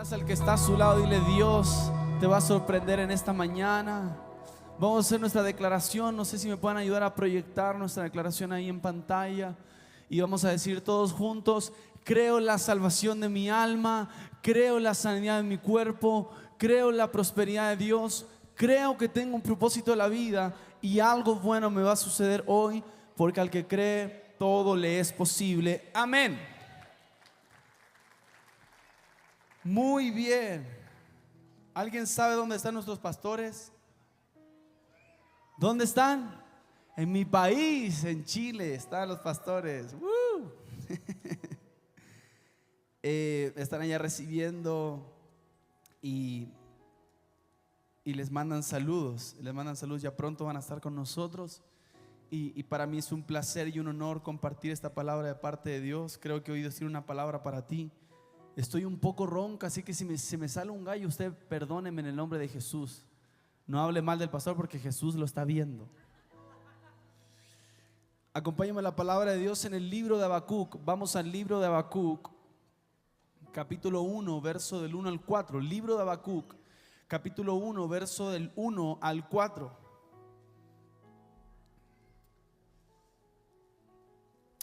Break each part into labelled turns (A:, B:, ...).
A: Abraza al que está a su lado, dile: Dios te va a sorprender en esta mañana. Vamos a hacer nuestra declaración. No sé si me pueden ayudar a proyectar nuestra declaración ahí en pantalla. Y vamos a decir todos juntos: creo la salvación de mi alma, creo la sanidad de mi cuerpo, creo la prosperidad de Dios, creo que tengo un propósito de la vida y algo bueno me va a suceder hoy, porque al que cree todo le es posible. Amén. Muy bien. ¿Alguien sabe dónde están nuestros pastores? ¿Dónde están? En mi país, en Chile, están los pastores. Están allá recibiendo y les mandan saludos. Les mandan saludos, ya pronto van a estar con nosotros. Y para mí es un placer y un honor compartir esta palabra de parte de Dios. Creo que hoy Dios tiene una palabra para ti. Estoy un poco ronca, así que si se me sale un gallo, usted perdóneme en el nombre de Jesús. No hable mal del pastor porque Jesús lo está viendo. Acompáñame a la palabra de Dios en el libro de Habacuc. Vamos al libro de Habacuc, capítulo 1, verso del 1 al 4. Libro de Habacuc, capítulo 1, verso del 1 al 4.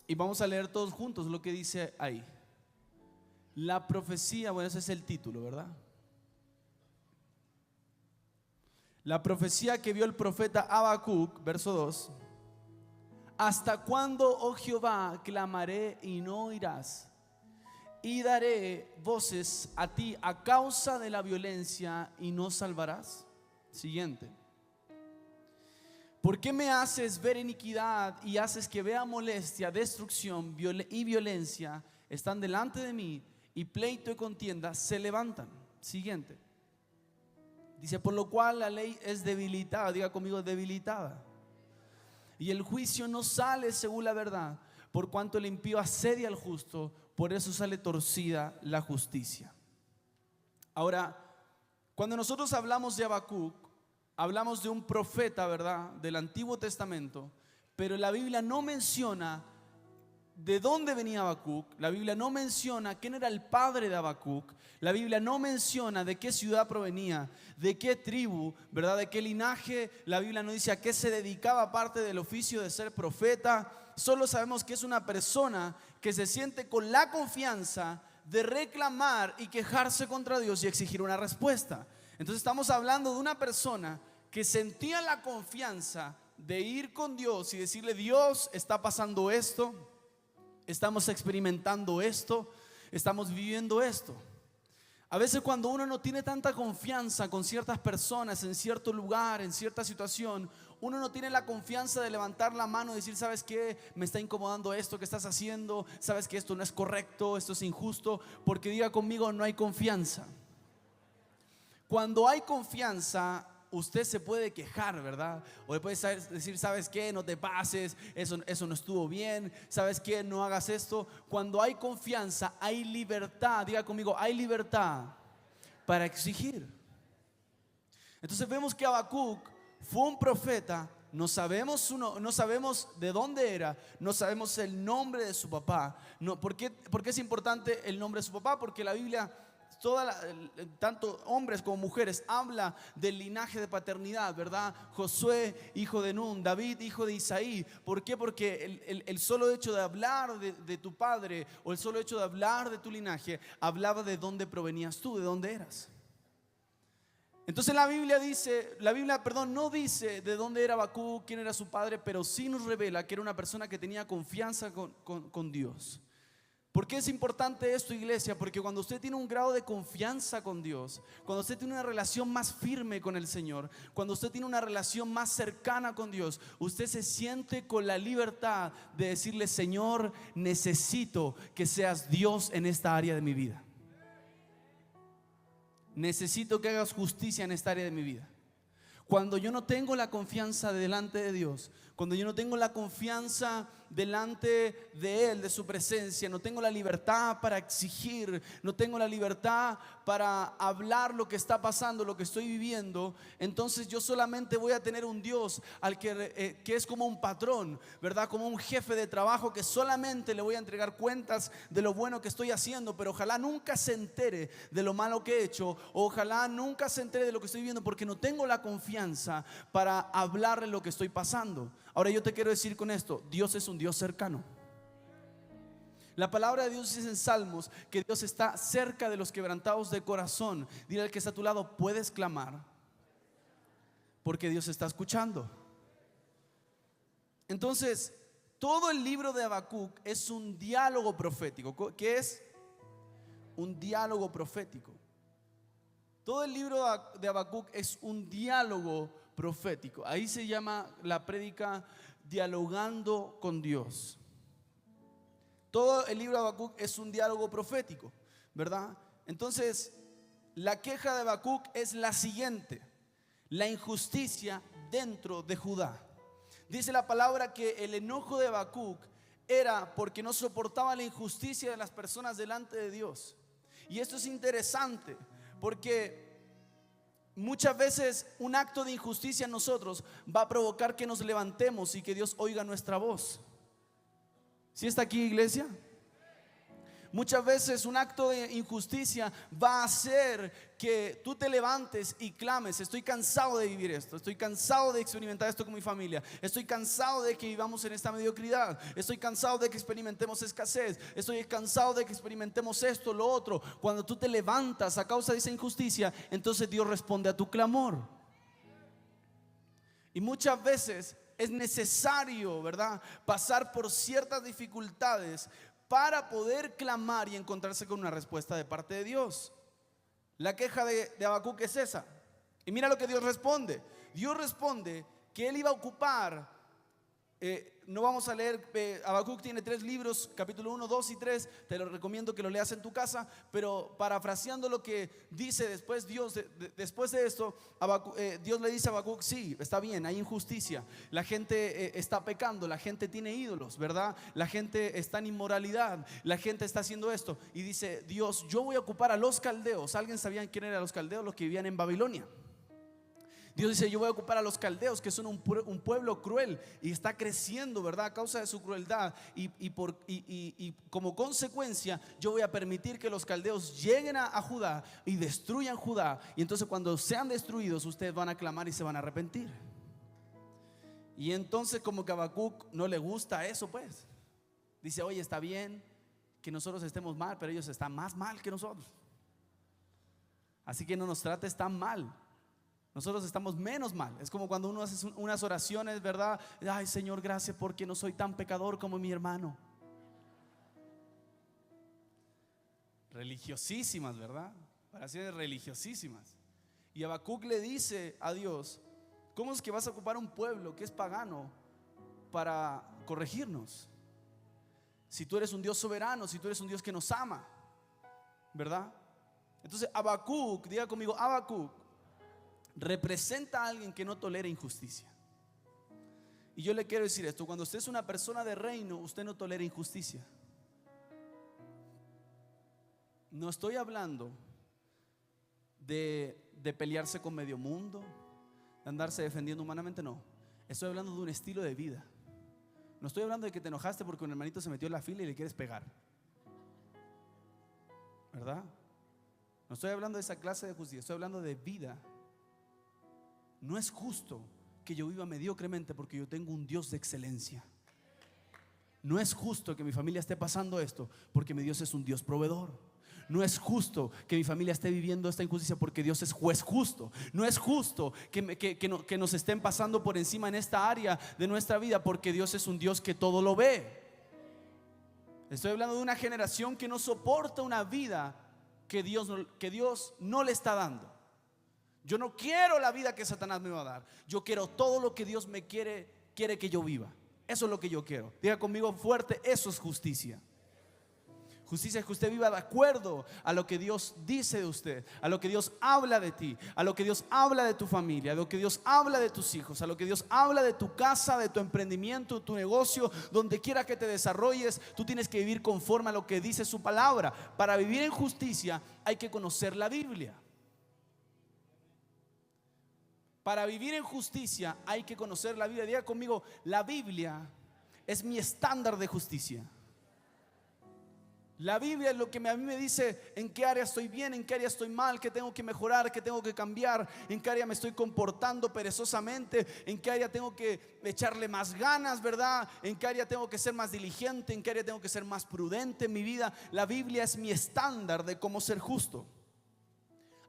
A: Y vamos a leer todos juntos lo que dice ahí. La profecía, bueno, ese es el título, ¿verdad? La profecía que vio el profeta Habacuc, verso 2. ¿Hasta cuándo, oh Jehová, clamaré y no oirás? Y daré voces a ti a causa de la violencia y no salvarás. Siguiente. ¿Por qué me haces ver iniquidad y haces que vea molestia, destrucción y violencia están delante de mí? Y pleito y contienda se levantan. Siguiente. Dice: por lo cual la ley es debilitada. Diga conmigo: debilitada. Y el juicio no sale según la verdad. Por cuanto el impío asedia al justo, por eso sale torcida la justicia. Ahora, cuando nosotros hablamos de Habacuc, hablamos de un profeta, ¿verdad?, del Antiguo Testamento. Pero la Biblia no menciona de dónde venía Habacuc. La Biblia no menciona quién era el padre de Habacuc. La Biblia no menciona de qué ciudad provenía, de qué tribu, ¿verdad?, de qué linaje. La Biblia no dice a qué se dedicaba aparte del oficio de ser profeta. Solo sabemos que es una persona que se siente con la confianza de reclamar y quejarse contra Dios y exigir una respuesta. Entonces estamos hablando de una persona que sentía la confianza de ir con Dios y decirle: Dios, está pasando esto, estamos experimentando esto, estamos viviendo esto. A veces cuando uno no tiene tanta confianza con ciertas personas, en cierto lugar, en cierta situación, uno no tiene la confianza de levantar la mano y decir: ¿sabes qué? Me está incomodando esto que estás haciendo. ¿Sabes que esto no es correcto? Esto es injusto. Porque diga conmigo: no hay confianza. Cuando hay confianza, usted se puede quejar, ¿verdad? O le puede decir: ¿sabes qué? No te pases, eso no estuvo bien. ¿Sabes qué? No hagas esto. Cuando hay confianza, hay libertad. Diga conmigo: hay libertad para exigir. Entonces vemos que Habacuc fue un profeta. No sabemos de dónde era, no sabemos el nombre de su papá. ¿Por qué es importante el nombre de su papá? Porque la Biblia, tanto hombres como mujeres, habla del linaje de paternidad, ¿verdad? Josué, hijo de Nun; David, hijo de Isaí. ¿Por qué? Porque el solo hecho de hablar de tu padre, o el solo hecho de hablar de tu linaje, hablaba de dónde provenías tú, de dónde eras. Entonces la Biblia no dice de dónde era Habacuc, quién era su padre, pero sí nos revela que era una persona que tenía confianza con Dios. ¿Por qué es importante esto, iglesia? Porque cuando usted tiene un grado de confianza con Dios, cuando usted tiene una relación más firme con el Señor, cuando usted tiene una relación más cercana con Dios, usted se siente con la libertad de decirle: Señor, necesito que seas Dios en esta área de mi vida. Necesito que hagas justicia en esta área de mi vida. Cuando yo no tengo la confianza delante de Dios, cuando yo no tengo la confianza delante de Él, de su presencia. No tengo la libertad para exigir, no tengo la libertad para hablar lo que está pasando, lo que estoy viviendo. Entonces yo solamente voy a tener un Dios al que es como un patrón, ¿verdad? Como un jefe de trabajo que solamente le voy a entregar cuentas de lo bueno que estoy haciendo, pero ojalá nunca se entere de lo malo que he hecho, o ojalá nunca se entere de lo que estoy viviendo, porque no tengo la confianza para hablarle lo que estoy pasando. Ahora yo te quiero decir con esto: Dios es un Dios cercano. La palabra de Dios dice en Salmos que Dios está cerca de los quebrantados de corazón. Dile al que está a tu lado: puedes clamar, porque Dios está escuchando. Entonces, todo el libro de Habacuc es un diálogo profético. ¿Qué es? Un diálogo profético. Todo el libro de Habacuc es un diálogo profético. Ahí se llama la prédica dialogando con Dios. Todo el libro de Habacuc es un diálogo profético, ¿verdad? Entonces, la queja de Habacuc es la siguiente: la injusticia dentro de Judá. Dice la palabra que el enojo de Habacuc era porque no soportaba la injusticia de las personas delante de Dios. Y esto es interesante porque muchas veces un acto de injusticia en nosotros va a provocar que nos levantemos y que Dios oiga nuestra voz. ¿Sí está aquí, iglesia? Muchas veces un acto de injusticia va a hacer que tú te levantes y clames: estoy cansado de vivir esto, estoy cansado de experimentar esto con mi familia, estoy cansado de que vivamos en esta mediocridad, estoy cansado de que experimentemos escasez, estoy cansado de que experimentemos esto, lo otro. Cuando tú te levantas a causa de esa injusticia, entonces Dios responde a tu clamor. Y muchas veces es necesario, ¿verdad?, pasar por ciertas dificultades para poder clamar y encontrarse con una respuesta de parte de Dios. La queja de Habacuc es esa. Y mira lo que Dios responde. Dios responde que Él iba a ocupar, no vamos a leer, Habacuc tiene 3 libros, capítulo 1, 2 y 3. Te lo recomiendo que lo leas en tu casa. Pero parafraseando lo que dice después Dios, después de esto, Dios le dice a Habacuc: sí, está bien, hay injusticia, la gente está pecando, la gente tiene ídolos, ¿verdad? La gente está en inmoralidad, la gente está haciendo esto. Y dice Dios: yo voy a ocupar a los caldeos. ¿Alguien sabían quién eran los caldeos? Los que vivían en Babilonia. Dios dice: yo voy a ocupar a los caldeos, que son un pueblo cruel y está creciendo, ¿verdad?, a causa de su crueldad, y como consecuencia yo voy a permitir que los caldeos lleguen a Judá y destruyan Judá. Y entonces cuando sean destruidos, ustedes van a clamar y se van a arrepentir. Y entonces, como que a Habacuc no le gusta eso, pues dice: oye, está bien que nosotros estemos mal, pero ellos están más mal que nosotros, así que no nos trates tan mal. Nosotros estamos menos mal. Es como cuando uno hace unas oraciones, ¿verdad? Ay, Señor, gracias porque no soy tan pecador como mi hermano. Religiosísimas, ¿verdad? Oraciones religiosísimas. Y Habacuc le dice a Dios: ¿cómo es que vas a ocupar un pueblo que es pagano para corregirnos? Si tú eres un Dios soberano, si tú eres un Dios que nos ama, ¿verdad? Entonces Habacuc, diga conmigo, Habacuc representa a alguien que no tolera injusticia. Y yo le quiero decir esto: cuando usted es una persona de reino, usted no tolera injusticia. No estoy hablando de pelearse con medio mundo, de andarse defendiendo humanamente, no. Estoy hablando de un estilo de vida. No estoy hablando de que te enojaste porque un hermanito se metió en la fila y le quieres pegar, ¿verdad? No estoy hablando de esa clase de justicia, estoy hablando de vida. No es justo que yo viva mediocremente porque yo tengo un Dios de excelencia. No es justo que mi familia esté pasando esto porque mi Dios es un Dios proveedor. No es justo que mi familia esté viviendo esta injusticia porque Dios es juez justo. No es justo que nos estén pasando por encima en esta área de nuestra vida porque Dios es un Dios que todo lo ve. Estoy hablando de una generación que no soporta una vida que Dios no le está dando. Yo no quiero la vida que Satanás me va a dar. Yo quiero todo lo que Dios me quiere que yo viva. Eso es lo que yo quiero. Diga conmigo fuerte: eso es justicia. Justicia es que usted viva de acuerdo a lo que Dios dice de usted, a lo que Dios habla de ti, a lo que Dios habla de tu familia, a lo que Dios habla de tus hijos, a lo que Dios habla de tu casa, de tu emprendimiento, tu negocio, donde quiera que te desarrolles. Tú tienes que vivir conforme a lo que dice su palabra. Para vivir en justicia hay que conocer la Biblia. Para vivir en justicia hay que conocer la Biblia. Diga conmigo, la Biblia es mi estándar de justicia. La Biblia es lo que a mí me dice en qué área estoy bien, en qué área estoy mal, qué tengo que mejorar, qué tengo que cambiar, en qué área me estoy comportando perezosamente, en qué área tengo que echarle más ganas, ¿verdad? En qué área tengo que ser más diligente, en qué área tengo que ser más prudente en mi vida. La Biblia es mi estándar de cómo ser justo.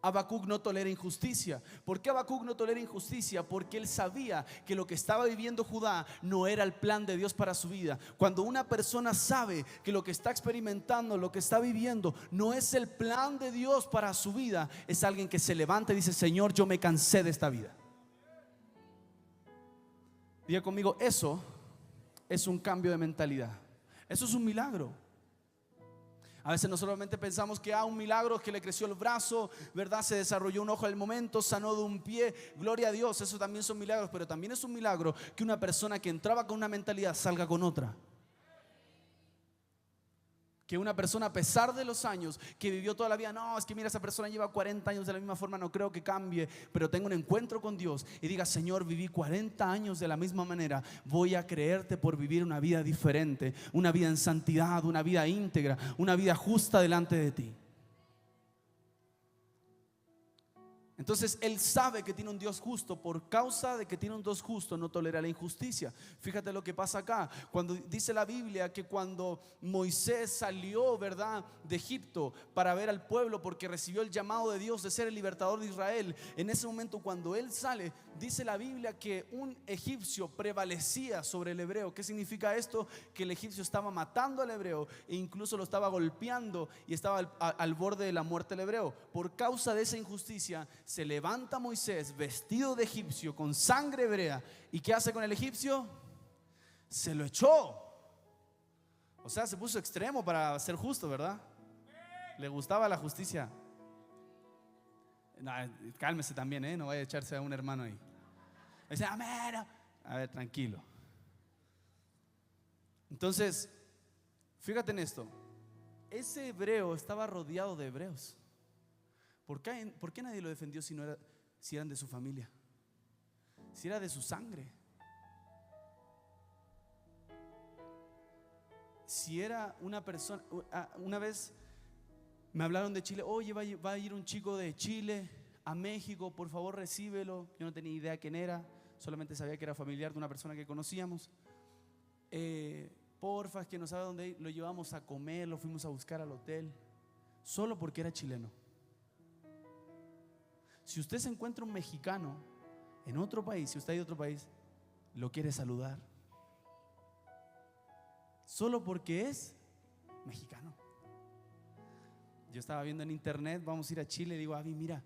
A: Habacuc no tolera injusticia. ¿Por qué Habacuc no tolera injusticia? Porque él sabía que lo que estaba viviendo Judá no era el plan de Dios para su vida. Cuando una persona sabe que lo que está experimentando, lo que está viviendo no es el plan de Dios para su vida, es alguien que se levanta y dice: Señor, yo me cansé de esta vida. Diga conmigo, eso es un cambio de mentalidad. Eso es un milagro. A veces no solamente pensamos que un milagro es que le creció el brazo, ¿verdad? Se desarrolló un ojo al momento, sanó de un pie, gloria a Dios, eso también son milagros. Pero también es un milagro que una persona que entraba con una mentalidad salga con otra. Que una persona, a pesar de los años que vivió toda la vida, no, es que mira, esa persona lleva 40 años de la misma forma, no creo que cambie, pero tenga un encuentro con Dios y diga: Señor, viví 40 años de la misma manera, voy a creerte por vivir una vida diferente, una vida en santidad, una vida íntegra, una vida justa delante de ti. Entonces él sabe que tiene un Dios justo. Por causa de que tiene un Dios justo, no tolera la injusticia. Fíjate lo que pasa acá. Cuando dice la Biblia que cuando Moisés salió, ¿verdad?, de Egipto para ver al pueblo, porque recibió el llamado de Dios de ser el libertador de Israel. En ese momento, cuando él sale, dice la Biblia que un egipcio prevalecía sobre el hebreo. ¿Qué significa esto? Que el egipcio estaba matando al hebreo e incluso lo estaba golpeando y estaba al borde de la muerte del hebreo. Por causa de esa injusticia se levanta Moisés vestido de egipcio con sangre hebrea. ¿Y qué hace con el egipcio? Se lo echó. O sea, se puso extremo para ser justo, ¿verdad? Le gustaba la justicia. No, cálmese también, no vaya a echarse a un hermano ahí. Dice: amén. A ver, tranquilo. Entonces, fíjate en esto. Ese hebreo estaba rodeado de hebreos. ¿Por qué nadie lo defendió si eran de su familia? Si era de su sangre. Si era una persona. Una vez me hablaron de Chile. Oye, va a ir un chico de Chile a México, por favor recíbelo. Yo no tenía idea quién era, solamente sabía que era familiar de una persona que conocíamos. Porfa, es que no sabe dónde ir. Lo llevamos a comer, lo fuimos a buscar al hotel, solo porque era chileno. Si usted se encuentra un mexicano en otro país, si usted hay de otro país, lo quiere saludar, solo porque es mexicano. Yo estaba viendo en internet, vamos a ir a Chile. Digo: Avi, mira,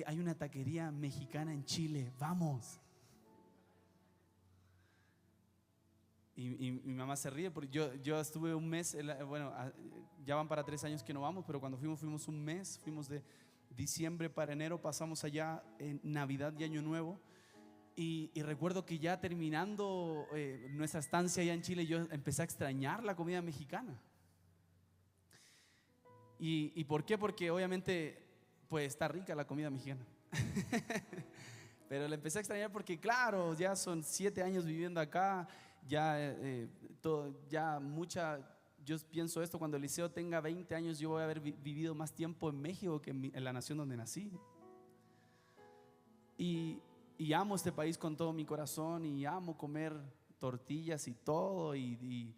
A: hay una taquería mexicana en Chile, vamos. Y mi mamá se ríe porque yo estuve un mes, bueno, ya van para 3 años que no vamos, pero cuando fuimos un mes, fuimos de diciembre para enero, pasamos allá en Navidad y Año Nuevo. Y recuerdo que ya terminando nuestra estancia allá en Chile, yo empecé a extrañar la comida mexicana. ¿Y por qué? Porque obviamente pues está rica la comida mexicana. Pero la empecé a extrañar porque, claro, ya son 7 años viviendo acá. Yo pienso esto: cuando Eliseo tenga 20 años, yo voy a haber vivido más tiempo en México que en la nación donde nací. Y amo este país con todo mi corazón, y amo comer tortillas y todo, y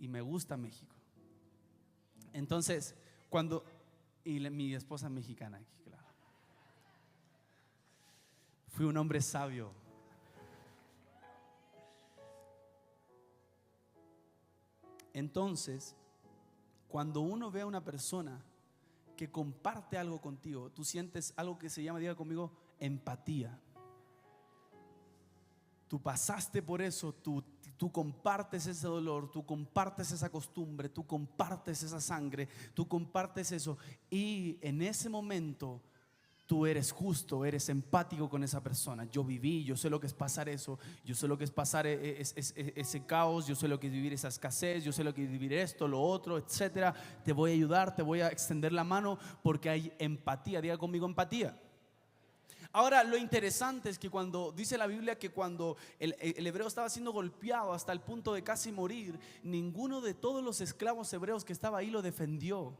A: me gusta México. Entonces, mi esposa es mexicana aquí, claro. Fui un hombre sabio. Entonces, cuando uno ve a una persona que comparte algo contigo, tú sientes algo que se llama, diga conmigo, empatía. Tú pasaste por eso, tú tú compartes ese dolor, tú compartes esa costumbre, tú compartes esa sangre, tú compartes eso, y en ese momento tú eres justo, eres empático con esa persona. Yo viví, yo sé lo que es pasar eso, yo sé lo que es pasar ese caos, yo sé lo que es vivir esa escasez, yo sé lo que es vivir esto, lo otro, etcétera. Te voy a ayudar, te voy a extender la mano porque hay empatía. Diga conmigo, empatía. Ahora, lo interesante es que cuando dice la Biblia que cuando el hebreo estaba siendo golpeado hasta el punto de casi morir, ninguno de todos los esclavos hebreos que estaba ahí lo defendió.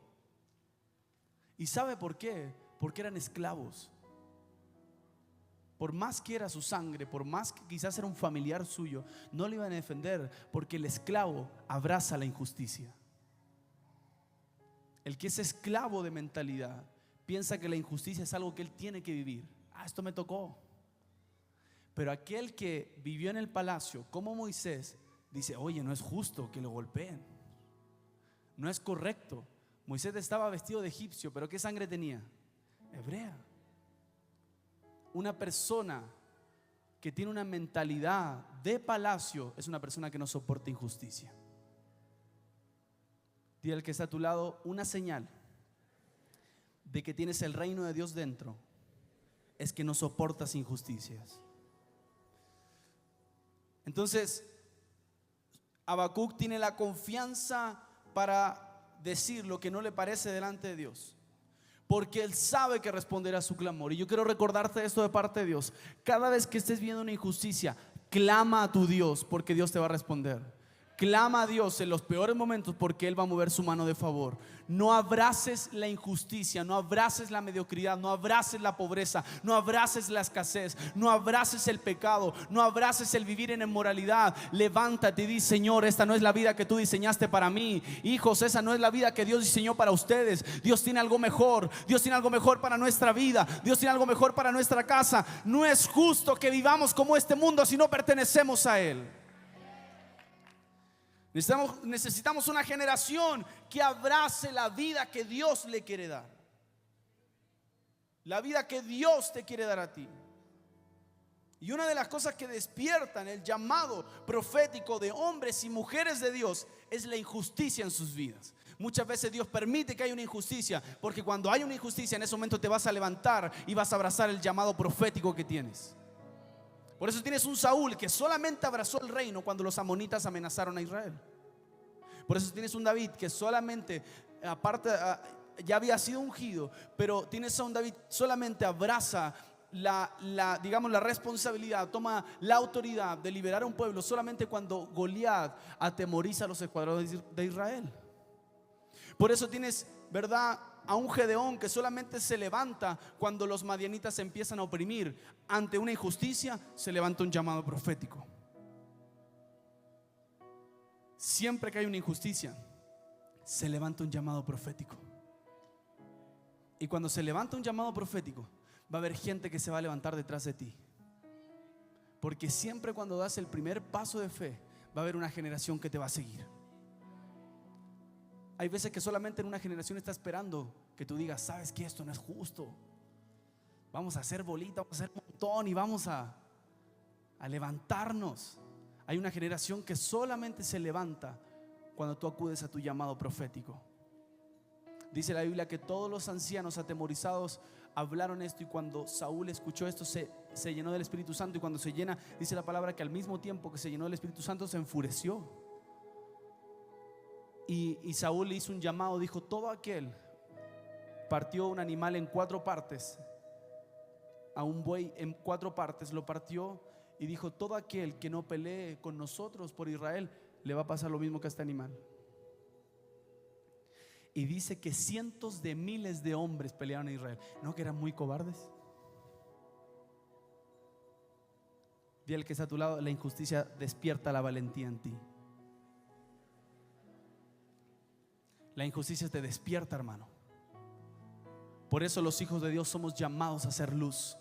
A: ¿Y sabe por qué? Porque eran esclavos. Por más que era su sangre, por más que quizás era un familiar suyo, no le iban a defender, porque el esclavo abraza la injusticia. El que es esclavo de mentalidad piensa que la injusticia es algo que él tiene que vivir. Esto me tocó. Pero aquel que vivió en el palacio como Moisés dice: oye, no es justo que lo golpeen, no es correcto. Moisés estaba vestido de egipcio, pero ¿qué sangre tenía? Hebrea. Una persona que tiene una mentalidad de palacio es una persona que no soporta injusticia. Dile al que está a tu lado: una señal de que tienes el reino de Dios dentro es que no soportas injusticias. Entonces, Habacuc tiene la confianza para decir lo que no le parece delante de Dios, porque él sabe que responderá a su clamor. Y yo quiero recordarte esto de parte de Dios: cada vez que estés viendo una injusticia, clama a tu Dios, porque Dios te va a responder. Clama a Dios en los peores momentos, porque Él va a mover su mano de favor. No abraces la injusticia, no abraces la mediocridad, no abraces la pobreza, no abraces la escasez, no abraces el pecado, no abraces el vivir en inmoralidad. Levántate y di: Señor, esta no es la vida que tú diseñaste para mí. Hijos, esa no es la vida que Dios diseñó para ustedes. Dios tiene algo mejor. Dios tiene algo mejor para nuestra vida. Dios tiene algo mejor para nuestra casa. No es justo que vivamos como este mundo si no pertenecemos a Él. Necesitamos una generación que abrace la vida que Dios le quiere dar, la vida que Dios te quiere dar a ti. Y una de las cosas que despiertan el llamado profético de hombres y mujeres de Dios es la injusticia en sus vidas. Muchas veces Dios permite que haya una injusticia, porque cuando hay una injusticia, en ese momento te vas a levantar y vas a abrazar el llamado profético que tienes. Por eso tienes un Saúl que solamente abrazó el reino cuando los amonitas amenazaron a Israel. Por eso tienes un David que solamente, aparte, ya había sido ungido, pero tienes a un David solamente abraza digamos, la responsabilidad, toma la autoridad de liberar a un pueblo solamente cuando Goliat atemoriza a los escuadrones de Israel. Por eso tienes, ¿verdad?, a un Gedeón que solamente se levanta cuando los madianitas se empiezan a oprimir. Ante una injusticia se levanta un llamado profético. Siempre que hay una injusticia se levanta un llamado profético. Y cuando se levanta un llamado profético, va a haber gente que se va a levantar detrás de ti. Porque siempre cuando das el primer paso de fe, va a haber una generación que te va a seguir. Hay veces que solamente en una generación está esperando que tú digas: sabes que esto no es justo, vamos a hacer bolita, vamos a hacer un montón y vamos a levantarnos. Hay una generación que solamente se levanta cuando tú acudes a tu llamado profético. Dice la Biblia que todos los ancianos atemorizados hablaron esto, y cuando Saúl escuchó esto se llenó del Espíritu Santo. Y cuando se llena, dice la palabra que al mismo tiempo que se llenó del Espíritu Santo se enfureció. Y Saúl hizo un llamado, dijo: todo aquel, partió un animal en 4 partes, a un buey en 4 partes lo partió, y dijo: todo aquel que no pelee con nosotros por Israel, le va a pasar lo mismo que a este animal. Y dice que cientos de miles de hombres pelearon a Israel. ¿No que eran muy cobardes? Dile al que está a tu lado: la injusticia despierta la valentía en ti. La injusticia te despierta, hermano. Por eso los hijos de Dios somos llamados a ser luz.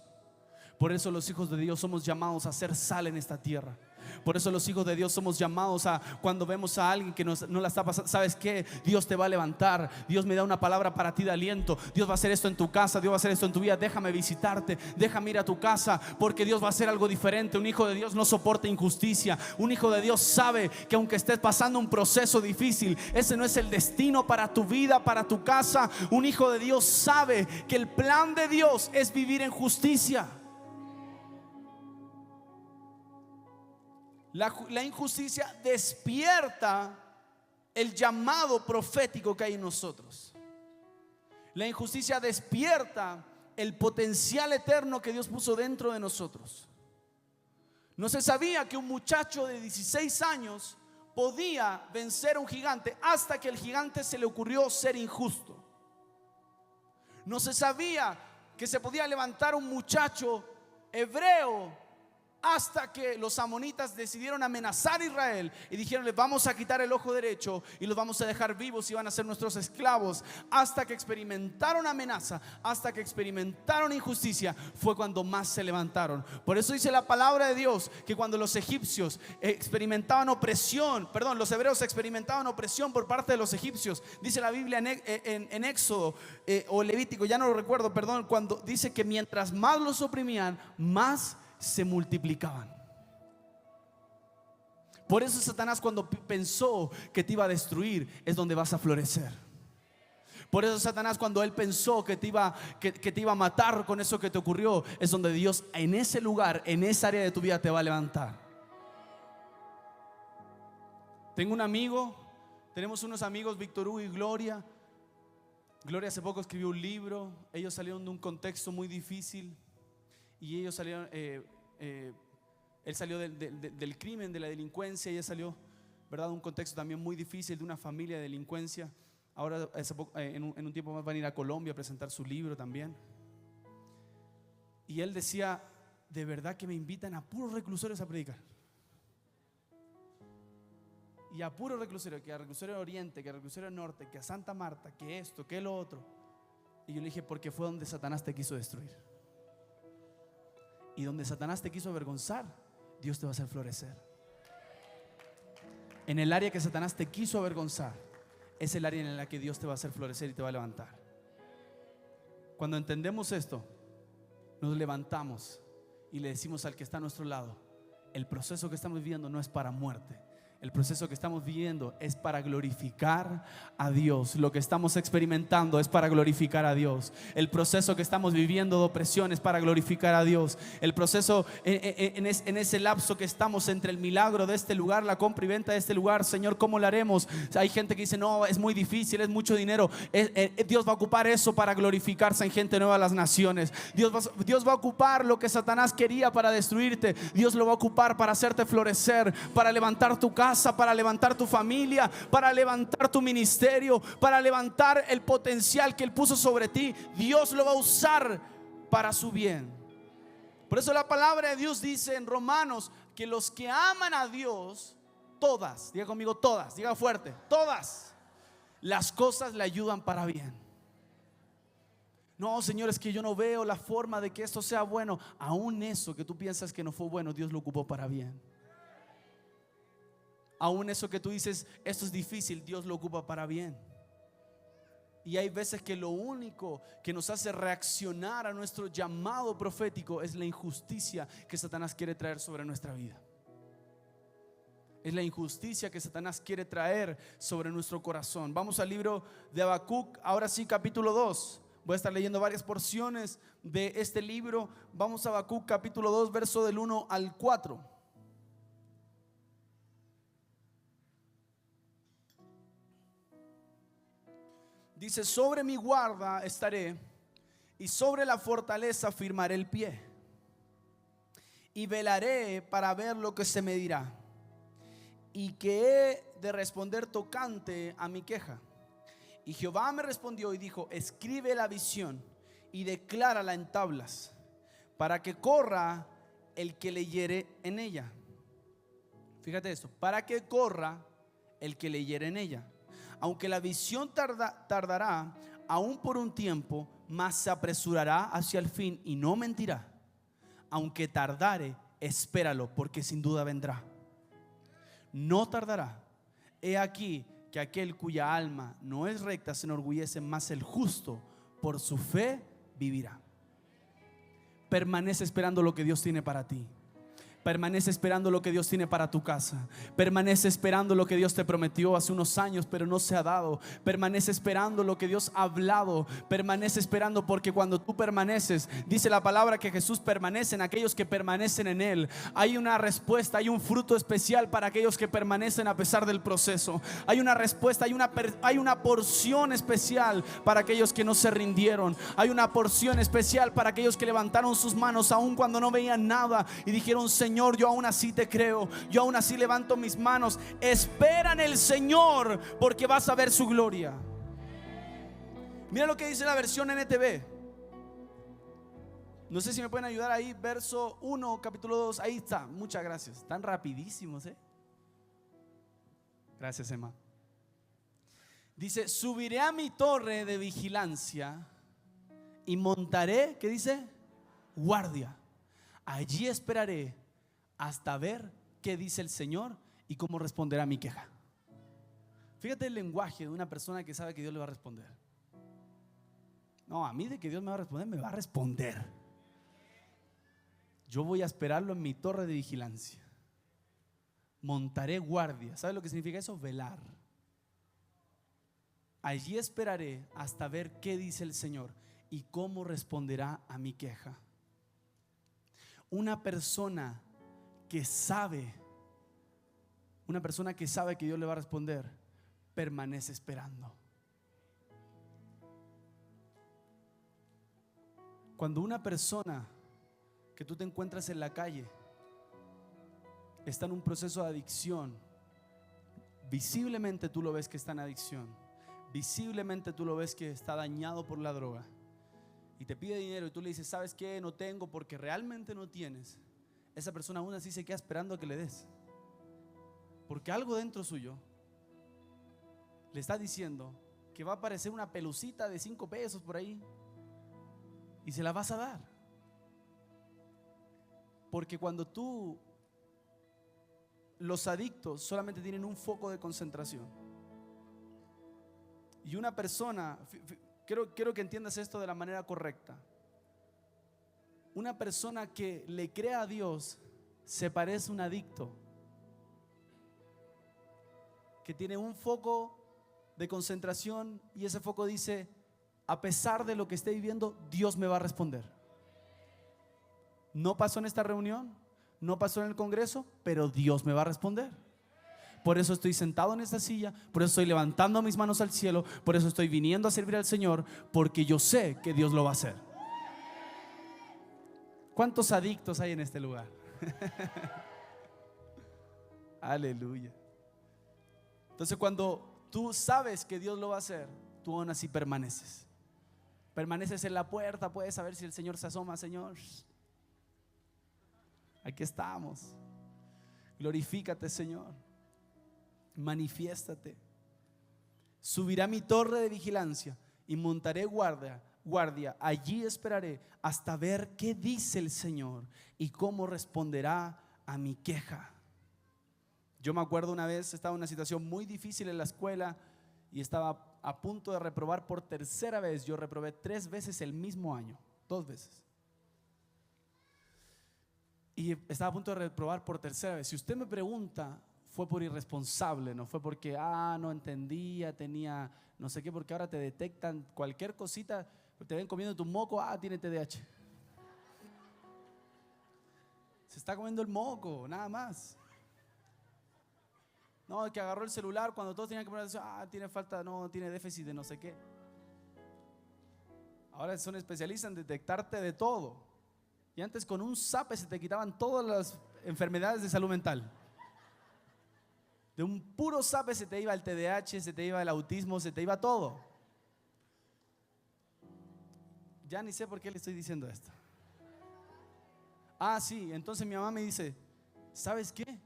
A: Por eso los hijos de Dios somos llamados a ser sal en esta tierra. Por eso los hijos de Dios somos llamados a, cuando vemos a alguien que no la está pasando, ¿sabes qué? Dios te va a levantar. Dios me da una palabra para ti de aliento. Dios va a hacer esto en tu casa, Dios va a hacer esto en tu vida. Déjame visitarte, déjame ir a tu casa, porque Dios va a hacer algo diferente. Un hijo de Dios no soporta injusticia. Un hijo de Dios sabe que aunque estés pasando un proceso difícil, ese no es el destino para tu vida, para tu casa. Un hijo de Dios sabe que el plan de Dios es vivir en justicia. La injusticia despierta el llamado profético que hay en nosotros. La injusticia despierta el potencial eterno que Dios puso dentro de nosotros. No se sabía que un muchacho de 16 años podía vencer a un gigante hasta que al gigante se le ocurrió ser injusto. No se sabía que se podía levantar un muchacho hebreo hasta que los amonitas decidieron amenazar a Israel y dijeron: les vamos a quitar el ojo derecho y los vamos a dejar vivos y van a ser nuestros esclavos. Hasta que experimentaron amenaza, hasta que experimentaron injusticia, fue cuando más se levantaron. Por eso dice la palabra de Dios que cuando los egipcios experimentaban opresión, perdón, los hebreos experimentaban opresión por parte de los egipcios, dice la Biblia en Éxodo o Levítico, ya no lo recuerdo, perdón, cuando dice que mientras más los oprimían, más se multiplicaban. Por eso Satanás, cuando pensó que te iba a destruir, es donde vas a florecer. Por eso Satanás, cuando él pensó que te iba a matar con eso que te ocurrió, es donde Dios en ese lugar, en esa área de tu vida te va a levantar. Tengo un amigo, tenemos unos amigos, Víctor Hugo y Gloria. Gloria hace poco escribió un libro. Ellos salieron de un contexto muy difícil. Y ellos salieron, él salió del crimen, de la delincuencia. Ella salió, ¿verdad?, de un contexto también muy difícil, de una familia de delincuencia. Ahora en un tiempo más van a ir a Colombia a presentar su libro también. Y él decía: de verdad que me invitan a puros reclusorios a predicar. Y a puros reclusorios, que a reclusorio Oriente, que a reclusorio Norte, que a Santa Marta, que esto, que lo otro. Y yo le dije: porque fue donde Satanás te quiso destruir. Y donde Satanás te quiso avergonzar, Dios te va a hacer florecer. En el área que Satanás te quiso avergonzar, es el área en la que Dios te va a hacer florecer y te va a levantar. Cuando entendemos esto, nos levantamos y le decimos al que está a nuestro lado: el proceso que estamos viviendo no es para muerte. El proceso que estamos viviendo es para glorificar a Dios. Lo que estamos experimentando es para glorificar a Dios. El proceso que estamos viviendo de opresión es para glorificar a Dios. El proceso en ese lapso que estamos entre el milagro de este lugar, la compra y venta de este lugar, Señor, ¿cómo lo haremos? Hay gente que dice: no, es muy difícil, es mucho dinero. Dios va a ocupar eso para glorificarse en gente nueva a las naciones. Dios va a ocupar lo que Satanás quería para destruirte. Dios lo va a ocupar para hacerte florecer, para levantar tu casa, para levantar tu familia, para levantar tu ministerio, para levantar el potencial que Él puso sobre ti. Dios lo va a usar para su bien. Por eso la palabra de Dios dice en Romanos que los que aman a Dios, todas, diga conmigo todas, diga fuerte, todas las cosas le ayudan para bien. No, Señor, es que yo no veo la forma de que esto sea bueno. Aún eso que tú piensas que no fue bueno, Dios lo ocupó para bien. Aún eso que tú dices, esto es difícil, Dios lo ocupa para bien. Y hay veces que lo único que nos hace reaccionar a nuestro llamado profético es la injusticia que Satanás quiere traer sobre nuestra vida. Es la injusticia que Satanás quiere traer sobre nuestro corazón. Vamos al libro de Habacuc, ahora sí, capítulo 2. Voy a estar leyendo varias porciones de este libro. Vamos a Habacuc, capítulo 2, verso del 1 al 4. Dice: sobre mi guarda estaré, y sobre la fortaleza firmaré el pie, y velaré para ver lo que se me dirá, y que he de responder tocante a mi queja. Y Jehová me respondió y dijo: escribe la visión y declárala en tablas, para que corra el que leyere en ella. Fíjate esto: para que corra el que leyere en ella. Aunque la visión tardará aún por un tiempo, mas se apresurará hacia el fin y no mentirá. Aunque tardare, espéralo, porque sin duda vendrá. no tardará. He aquí que aquel cuya alma no es recta se enorgullece, mas el justo por su fe vivirá. Permanece esperando lo que Dios tiene para ti. Permanece esperando lo que Dios tiene para tu casa. Permanece esperando lo que Dios te prometió hace unos años, pero no se ha dado. Permanece esperando lo que Dios ha hablado. Permanece esperando, porque cuando tú permaneces, dice la palabra que Jesús permanece en aquellos que permanecen en Él. Hay una respuesta, hay un fruto especial para aquellos que permanecen a pesar del proceso. Hay una respuesta, hay una porción especial para aquellos que no se rindieron. Hay una porción especial para aquellos que levantaron sus manos aun cuando no veían nada y dijeron: Señor, yo aún así te creo, yo aún así levanto mis manos. Espera en el Señor, porque vas a ver su gloria. Mira lo que dice la versión NTV. No sé si me pueden ayudar ahí, verso 1, capítulo 2. Ahí está, muchas gracias. Están rapidísimos, Gracias, Emma. Dice: subiré a mi torre de vigilancia y montaré, ¿qué dice? Guardia. Allí esperaré hasta ver qué dice el Señor y cómo responderá a mi queja. Fíjate el lenguaje de una persona que sabe que Dios le va a responder. No, a mí de que Dios me va a responder, me va a responder. Yo voy a esperarlo en mi torre de vigilancia. Montaré guardia. ¿Sabe lo que significa eso? Velar. Allí esperaré hasta ver qué dice el Señor y cómo responderá a mi queja. Una persona que sabe que Dios le va a responder, permanece esperando. Cuando una persona que tú te encuentras en la calle está en un proceso de adicción, visiblemente tú lo ves que está en adicción, visiblemente tú lo ves que está dañado por la droga, y te pide dinero y tú le dices: ¿sabes qué? No tengo, porque realmente no tienes. Esa persona aún así se queda esperando a que le des, porque algo dentro suyo le está diciendo que va a aparecer una pelucita de 5 pesos por ahí y se la vas a dar. Porque cuando los adictos solamente tienen un foco de concentración, y una persona, quiero que entiendas esto de la manera correcta. Una persona que le cree a Dios se parece a un adicto que tiene un foco de concentración, y ese foco dice: a pesar de lo que esté viviendo, Dios me va a responder. No pasó en esta reunión, no pasó en el congreso, pero Dios me va a responder. Por eso estoy sentado en esta silla, por eso estoy levantando mis manos al cielo, por eso estoy viniendo a servir al Señor, porque yo sé que Dios lo va a hacer. ¿Cuántos adictos hay en este lugar? Aleluya. Entonces, cuando tú sabes que Dios lo va a hacer, tú aún así permaneces. Permaneces en la puerta, puedes saber si el Señor se asoma. Señor, aquí estamos. Glorifícate, Señor. Manifiéstate. Subiré a mi torre de vigilancia y montaré guardia. Allí esperaré hasta ver qué dice el Señor y cómo responderá a mi queja. Yo me acuerdo una vez, estaba en una situación muy difícil en la escuela y estaba a punto de reprobar por tercera vez. Yo reprobé 3 veces el mismo año, 2 veces. Y estaba a punto de reprobar por tercera vez. Si usted me pregunta, fue por irresponsable, no fue porque no entendía, tenía no sé qué, porque ahora te detectan cualquier cosita, te ven comiendo tu moco, tiene TDAH. Se está comiendo el moco, nada más. No, el que agarró el celular cuando todos tenían que poner atención, tiene falta, no, tiene déficit de no sé qué. Ahora son especialistas en detectarte de todo. Y antes con un zape se te quitaban todas las enfermedades de salud mental. De un puro zape se te iba el TDAH, se te iba el autismo, se te iba todo. Ya ni sé por qué le estoy diciendo esto. Sí, entonces mi mamá me dice: ¿sabes qué?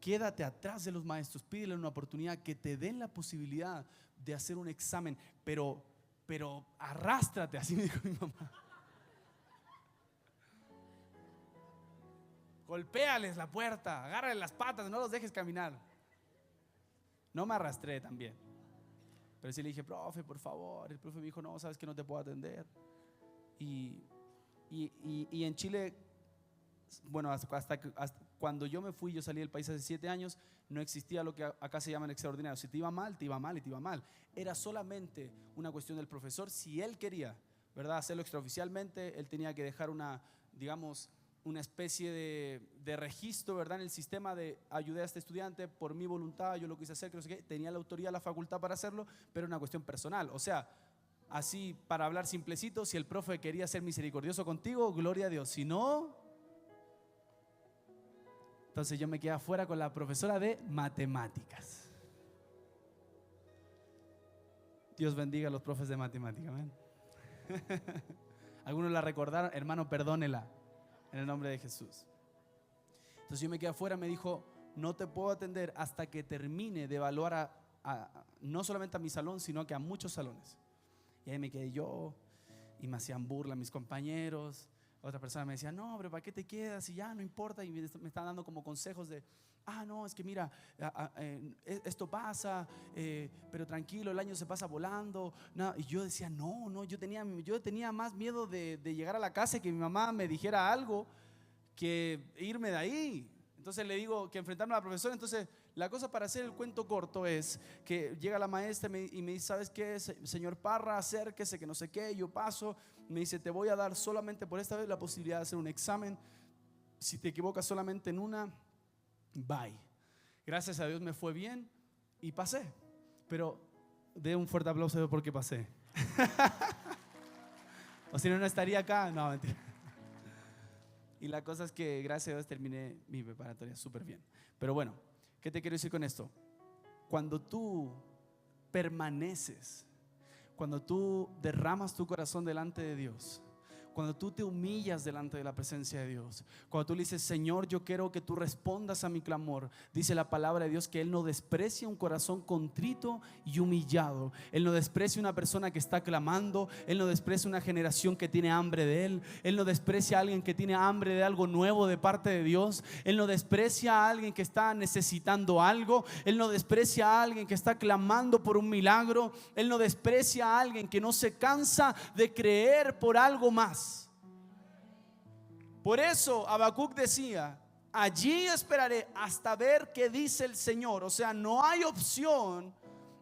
A: Quédate atrás de los maestros, pídele una oportunidad, que te den la posibilidad de hacer un examen, pero arrástrate, así me dijo mi mamá. golpéales la puerta, agárrale las patas, no los dejes caminar. No me arrastré también, pero sí le dije, profe, por favor. El profe me dijo, no, sabes que no te puedo atender. Y en Chile, bueno, hasta cuando yo me fui, yo salí del país hace 7 años, no existía lo que acá se llaman extraordinarios. Si te iba mal, te iba mal y te iba mal. Era solamente una cuestión del profesor. Si él quería, ¿verdad?, hacerlo extraoficialmente, él tenía que dejar una, digamos, una especie de registro, ¿verdad?, en el sistema de ayudé a este estudiante por mi voluntad, yo lo quise hacer, que no sé qué. Tenía la autoridad, la facultad para hacerlo, pero era una cuestión personal. O sea, así para hablar simplecito, si el profe quería ser misericordioso contigo, gloria a Dios. Si no, entonces yo me quedé afuera con la profesora de matemáticas. Dios bendiga a los profes de matemáticas, amén. Algunos la recordaron, hermano, perdónela en el nombre de Jesús. Entonces yo me quedé afuera, me dijo, no te puedo atender hasta que termine de evaluar no solamente a mi salón, sino que a muchos salones. Y ahí me quedé yo, y me hacían burla mis compañeros. Otra persona me decía, no, pero ¿para qué te quedas? Y ya no importa. Y me están dando como consejos de, no, es que mira, esto pasa, pero tranquilo, el año se pasa volando. No, y yo decía, no, yo tenía más miedo de llegar a la casa y que mi mamá me dijera algo que irme de ahí. Entonces le digo que enfrentarme a la profesora. Entonces la cosa, para hacer el cuento corto, es que llega la maestra y me dice, ¿sabes qué, señor Parra? Acérquese, que no sé qué. Yo paso, me dice, te voy a dar solamente por esta vez la posibilidad de hacer un examen. Si te equivocas solamente en una, bye. Gracias a Dios me fue bien y pasé. Pero dé un fuerte aplauso porque pasé. O si no, no estaría acá. No, mentira. Y la cosa es que gracias a Dios terminé mi preparatoria súper bien. Pero bueno, ¿qué te quiero decir con esto? Cuando tú permaneces, cuando tú derramas tu corazón delante de Dios, cuando tú te humillas delante de la presencia de Dios, cuando tú le dices, Señor, yo quiero que tú respondas a mi clamor, dice la palabra de Dios que Él no desprecia un corazón contrito y humillado. Él no desprecia una persona que está clamando. Él no desprecia una generación que tiene hambre de Él. Él no desprecia a alguien que tiene hambre de algo nuevo de parte de Dios. Él no desprecia a alguien que está necesitando algo. Él no desprecia a alguien que está clamando por un milagro. Él no desprecia a alguien que no se cansa de creer por algo más. Por eso Habacuc decía, allí esperaré hasta ver qué dice el Señor. O sea, no hay opción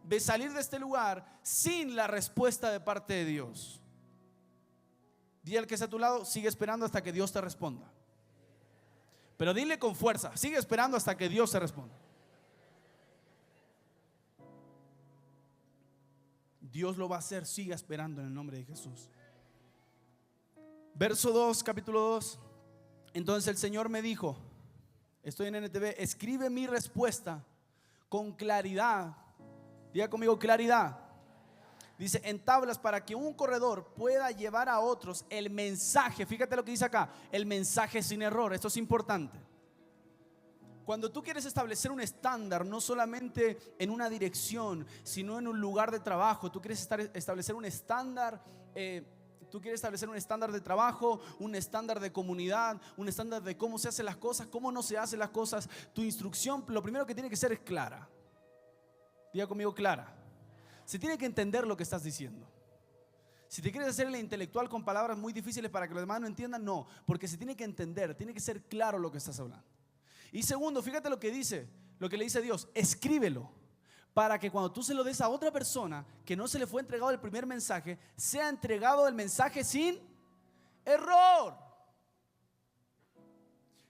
A: de salir de este lugar sin la respuesta de parte de Dios. Dile al que está a tu lado, sigue esperando hasta que Dios te responda. Pero dile con fuerza, sigue esperando hasta que Dios te responda. Dios lo va a hacer, siga esperando en el nombre de Jesús. Verso 2, capítulo 2. Entonces el Señor me dijo, estoy en NTV, escribe mi respuesta con claridad. Diga conmigo, claridad. Dice, en tablas, para que un corredor pueda llevar a otros el mensaje. Fíjate lo que dice acá, el mensaje sin error. Esto es importante. Cuando tú quieres establecer un estándar, no solamente en una dirección, sino en un lugar de trabajo, tú quieres establecer un estándar. Tú quieres establecer un estándar de trabajo, un estándar de comunidad, un estándar de cómo se hacen las cosas, cómo no se hacen las cosas. Tu instrucción, lo primero que tiene que ser es clara. Diga conmigo, clara. Se tiene que entender lo que estás diciendo. Si te quieres hacer el intelectual con palabras muy difíciles para que los demás no entiendan, no, porque se tiene que entender, tiene que ser claro lo que estás hablando. Y segundo, fíjate lo que dice, lo que le dice Dios, escríbelo. Para que cuando tú se lo des a otra persona que no se le fue entregado el primer mensaje, sea entregado el mensaje sin error.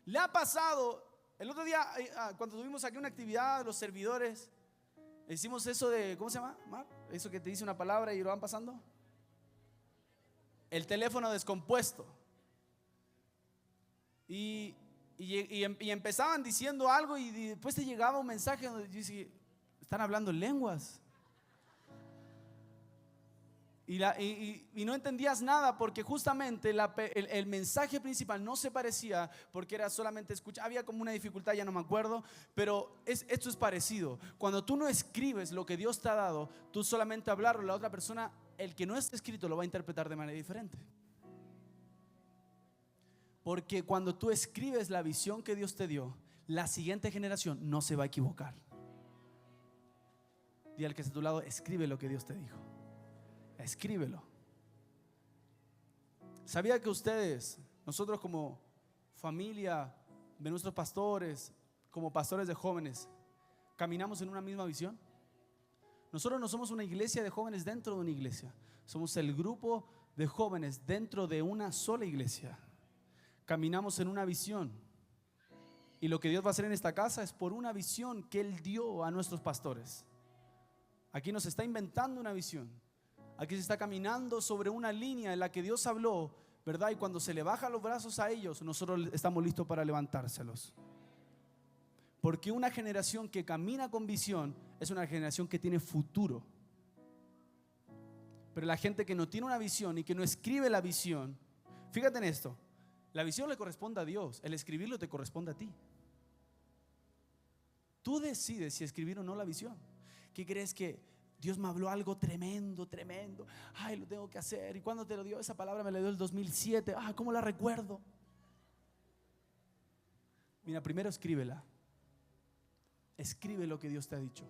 A: Le ha pasado, el otro día cuando tuvimos aquí una actividad, los servidores, hicimos eso de, ¿cómo se llama, Mar? Eso que te dice una palabra y lo van pasando. El teléfono descompuesto. Y empezaban diciendo algo y después te llegaba un mensaje donde dice, están hablando en lenguas. Y no entendías nada porque justamente el mensaje principal no se parecía, porque era solamente escuchar. Había como una dificultad, ya no me acuerdo, pero esto es parecido. Cuando tú no escribes lo que Dios te ha dado, tú solamente hablarlo, la otra persona, el que no está escrito, lo va a interpretar de manera diferente. Porque cuando tú escribes la visión que Dios te dio, la siguiente generación no se va a equivocar. Dile al que está a tu lado: escribe lo que Dios te dijo. Escríbelo. ¿Sabía que ustedes, nosotros como familia de nuestros pastores, como pastores de jóvenes, caminamos en una misma visión? Nosotros no somos una iglesia de jóvenes dentro de una iglesia. Somos el grupo de jóvenes dentro de una sola iglesia. Caminamos en una visión. Y lo que Dios va a hacer en esta casa es por una visión que Él dio a nuestros pastores. Aquí nos está inventando una visión. Aquí se está caminando sobre una línea en la que Dios habló, ¿verdad? Y cuando se le bajan los brazos a ellos, nosotros estamos listos para levantárselos. Porque una generación que camina con visión es una generación que tiene futuro. Pero la gente que no tiene una visión y que no escribe la visión, fíjate en esto: la visión le corresponde a Dios, el escribirlo te corresponde a ti. Tú decides si escribir o no la visión. ¿Qué crees? Que Dios me habló algo tremendo, tremendo. Ay, lo tengo que hacer. ¿Y cuándo te lo dio? Esa palabra me la dio el 2007. Ah, ¿cómo la recuerdo? Mira, primero escríbela. Escribe lo que Dios te ha dicho.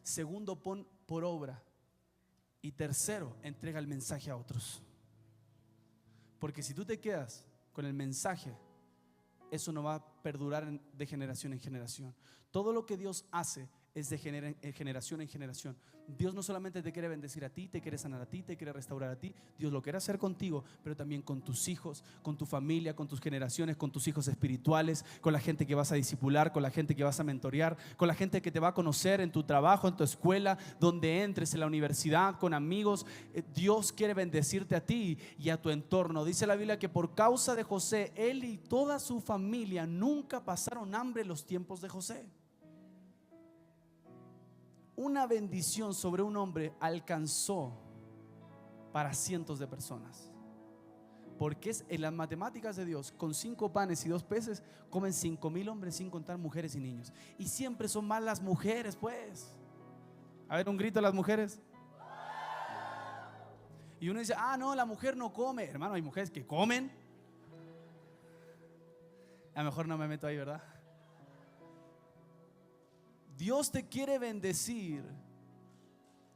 A: Segundo, pon por obra. Y tercero, entrega el mensaje a otros. Porque si tú te quedas con el mensaje, eso no va a perdurar de generación en generación. Todo lo que Dios hace es de generación en generación. Dios no solamente te quiere bendecir a ti, te quiere sanar a ti, te quiere restaurar a ti. Dios lo quiere hacer contigo, pero también con tus hijos, con tu familia, con tus generaciones, con tus hijos espirituales, con la gente que vas a discipular, con la gente que vas a mentorear, con la gente que te va a conocer en tu trabajo, en tu escuela, donde entres, en la universidad, con amigos. Dios quiere bendecirte a ti y a tu entorno. Dice la Biblia que por causa de José, él y toda su familia nunca pasaron hambre en los tiempos de José. Una bendición sobre un hombre alcanzó para cientos de personas. Porque es en las matemáticas de Dios, con 5 panes y 2 peces comen 5,000 hombres, sin contar mujeres y niños. Y siempre son más las mujeres, pues. A ver, un grito a las mujeres. Y uno dice: ah, no, la mujer no come. Hermano, hay mujeres que comen. A lo mejor no me meto ahí, ¿verdad? Dios te quiere bendecir.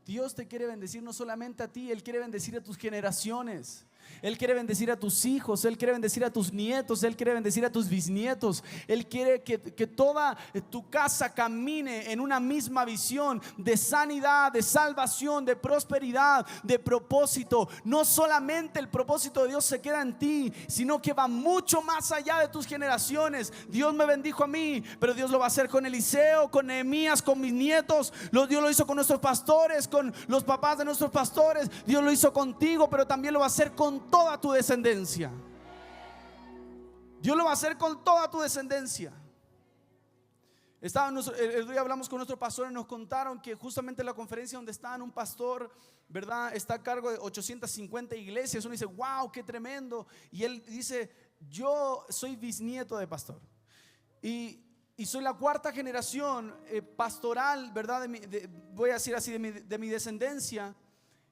A: Dios te quiere bendecir no solamente a ti, Él quiere bendecir a tus generaciones. Él quiere bendecir a tus hijos, Él quiere bendecir a tus nietos, Él quiere bendecir a tus bisnietos. Él quiere que toda tu casa camine en una misma visión de sanidad, de salvación, de prosperidad, de propósito. No solamente el propósito de Dios se queda en ti, sino que va mucho más allá de tus generaciones. Dios me bendijo a mí, pero Dios lo va a hacer con Eliseo, con Nehemías, con mis nietos. Dios lo hizo con nuestros pastores, con los papás de nuestros pastores. Dios lo hizo contigo, pero también lo va a hacer con toda tu descendencia. Dios lo va a hacer con toda tu descendencia. El día hablamos con nuestro pastor y nos contaron que justamente en la conferencia donde estaban, un pastor, ¿verdad?, está a cargo de 850 iglesias. Uno dice: wow, qué tremendo. Y él dice: yo soy bisnieto de pastor y soy la 4ª generación pastoral, ¿verdad? Voy a decir así, de mi descendencia.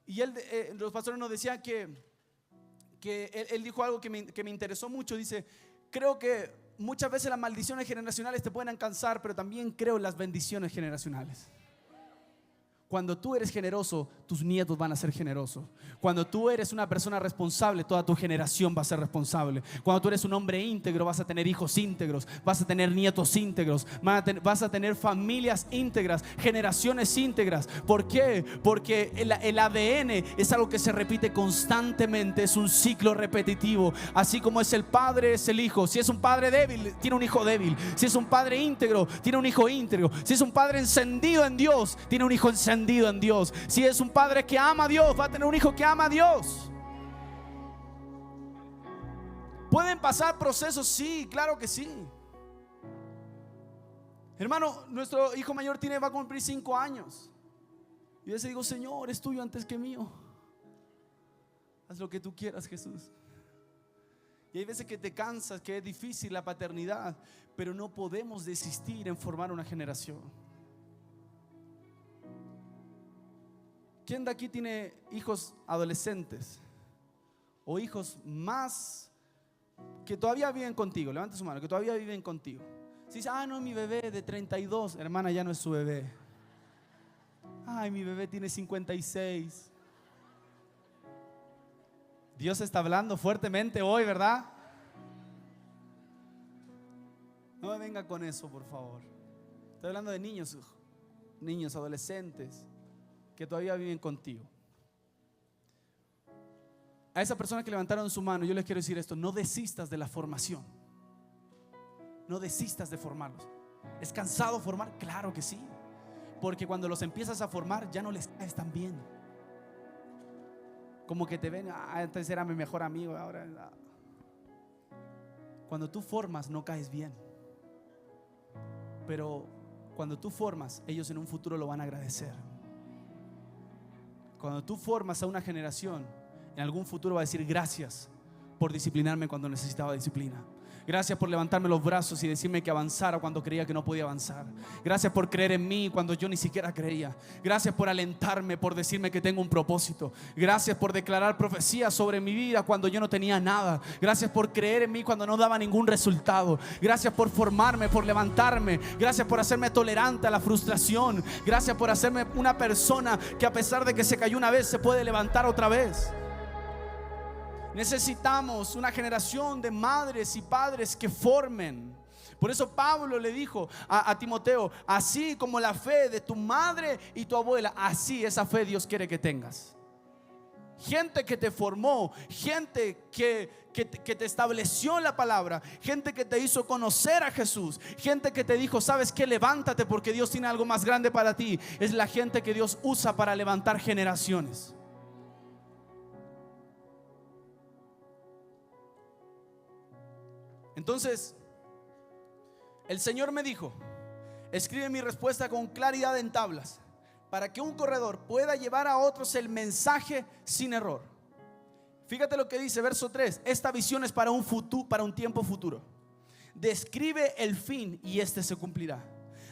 A: Y los pastores nos decían que él dijo algo que me interesó mucho. Dice: creo que muchas veces las maldiciones generacionales te pueden alcanzar, pero también creo en las bendiciones generacionales. Cuando tú eres generoso, tus nietos van a ser generosos. Cuando tú eres una persona responsable, toda tu generación va a ser responsable. Cuando tú eres un hombre íntegro, vas a tener hijos íntegros, vas a tener nietos íntegros, vas a tener familias íntegras, generaciones íntegras. ¿Por qué? Porque el ADN es algo que se repite constantemente, es un ciclo repetitivo. Así como es el padre, es el hijo. Si es un padre débil, tiene un hijo débil. Si es un padre íntegro, tiene un hijo íntegro. Si es un padre encendido en Dios, tiene un hijo encendido en Dios. Si es un padre que ama a Dios, va a tener un hijo que ama a Dios. ¿Pueden pasar procesos? Sí, claro que sí. Hermano, nuestro hijo mayor va a cumplir 5 años. Y yo les digo: Señor, es tuyo antes que mío. Haz lo que tú quieras, Jesús. Y hay veces que te cansas, que es difícil la paternidad, pero no podemos desistir en formar una generación. ¿Quién de aquí tiene hijos adolescentes o hijos más que todavía viven contigo, levante su mano, que todavía viven contigo. Si dice, no, mi bebé de 32, hermana, ya no es su bebé. Ay, mi bebé tiene 56. Dios está hablando fuertemente hoy, ¿verdad? No me venga con eso, por favor. Estoy hablando de niños, adolescentes, que todavía viven contigo. A esa persona que levantaron su mano, yo les quiero decir esto: no desistas de la formación. No desistas de formarlos. ¿Es cansado formar? Claro que sí. Porque cuando los empiezas a formar, ya no les caes tan bien. Como que te ven, antes era mi mejor amigo, ahora. Cuando tú formas, no caes bien. Pero cuando tú formas, ellos en un futuro lo van a agradecer. Cuando tú formas a una generación, en algún futuro va a decir: gracias por disciplinarme cuando necesitaba disciplina. Gracias por levantarme los brazos y decirme que avanzara cuando creía que no podía avanzar. Gracias por creer en mí cuando yo ni siquiera creía. Gracias por alentarme, por decirme que tengo un propósito. Gracias por declarar profecías sobre mi vida cuando yo no tenía nada. Gracias por creer en mí cuando no daba ningún resultado. Gracias por formarme, por levantarme. Gracias por hacerme tolerante a la frustración. Gracias por hacerme una persona que, a pesar de que se cayó una vez, se puede levantar otra vez. Necesitamos una generación de madres y padres que formen. Por eso Pablo le dijo a Timoteo: así como la fe de tu madre y tu abuela, así esa fe Dios quiere que tengas. Gente que te formó, gente que te estableció en la palabra, gente que te hizo conocer a Jesús, gente que te dijo: ¿sabes qué? Levántate porque Dios tiene algo más grande para ti. Es la gente que Dios usa para levantar generaciones. Entonces el Señor me dijo: escribe mi respuesta con claridad en tablas, para que un corredor pueda llevar a otros el mensaje sin error. Fíjate lo que dice verso 3: esta visión es para un tiempo futuro. Describe el fin y este se cumplirá.